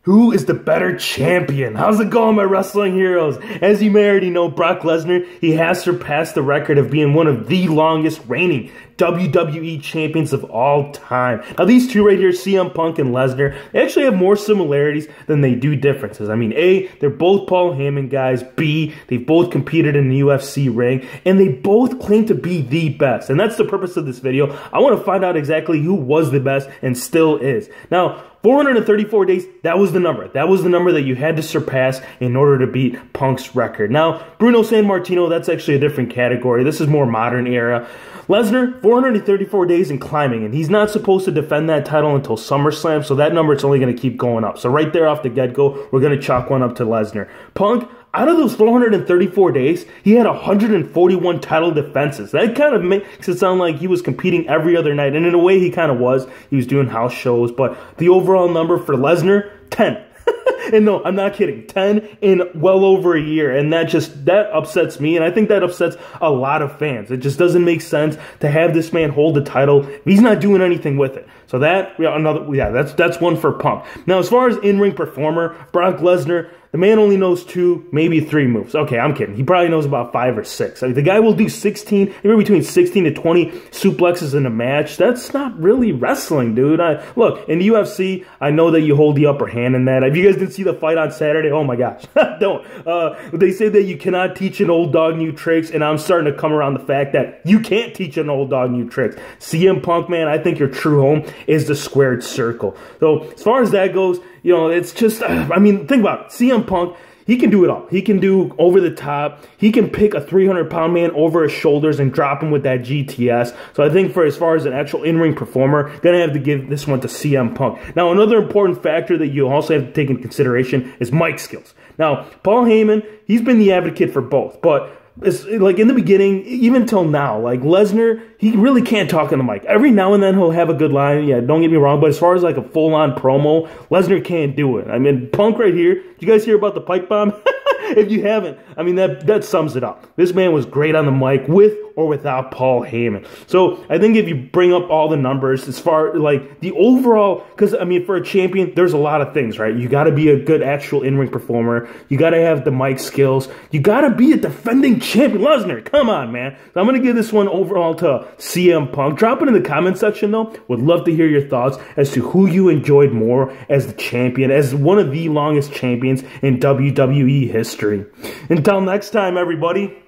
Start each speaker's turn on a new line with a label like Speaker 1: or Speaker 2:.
Speaker 1: Who is the better champion? How's it going, my wrestling heroes? As you may already know, Brock Lesnar, he has surpassed the record of being one of the longest reigning WWE champions of all time. Now, these two right here, CM Punk and Lesnar, they actually have more similarities than they do differences. I mean, A, they're both Paul Heyman guys. B, they've both competed in the UFC ring. And they both claim to be the best. And that's the purpose of this video. I want to find out exactly who was the best and still is. Now, 434 days, that was the number. That was the number that you had to surpass in order to beat Punk's record. Now, Bruno Sammartino, that's actually a different category. This is more modern era. Lesnar, 434 days and climbing, and he's not supposed to defend that title until SummerSlam, so that number is only going to keep going up. So right there off the get-go, we're going to chalk one up to Lesnar. Punk, out of those 434 days, he had 141 title defenses. That kind of makes it sound like he was competing every other night, and in a way he kind of was. He was doing house shows, but the overall number for Lesnar, 10. And no, I'm not kidding. 10 in well over a year. And that upsets me. And I think that upsets a lot of fans. It just doesn't make sense to have this man hold the title if he's not doing anything with it. So that's one for Punk. Now, as far as in-ring performer, Brock Lesnar, the man only knows 2, maybe 3 moves. Okay, I'm kidding. He probably knows about 5 or 6. I mean, the guy will do 16, anywhere between 16 to 20 suplexes in a match. That's not really wrestling, dude. Look, in the UFC, I know that you hold the upper hand in that. If you guys didn't see the fight on Saturday, oh my gosh, don't. They say that you cannot teach an old dog new tricks, and I'm starting to come around the fact that you can't teach an old dog new tricks. CM Punk, man, I think your true home is the squared circle. So as far as that goes, you know, it's just, I mean, think about it. CM Punk, he can do it all. He can do over the top. He can pick a 300-pound man over his shoulders and drop him with that GTS. So I think for as far as an actual in-ring performer, going to have to give this one to CM Punk. Now, another important factor that you also have to take into consideration is mic skills. Now, Paul Heyman, he's been the advocate for both, but it's like in the beginning, even till now, like Lesnar, he really can't talk on the mic. Every now and then he'll have a good line. Yeah, don't get me wrong, but as far as like a full-on promo, Lesnar can't do it. I mean, Punk right here, did you guys hear about the pipe bomb? If you haven't, I mean, that sums it up. This man was great on the mic with or without Paul Heyman. So I think if you bring up all the numbers as far like the overall, because I mean, for a champion, there's a lot of things, right? You got to be a good actual in-ring performer. You got to have the mic skills. You got to be a defending champion. Lesnar, come on, man. So I'm going to give this one overall to CM Punk. Drop it in the comment section, though. Would love to hear your thoughts as to who you enjoyed more as the champion, as one of the longest champions in WWE history. Until next time, everybody.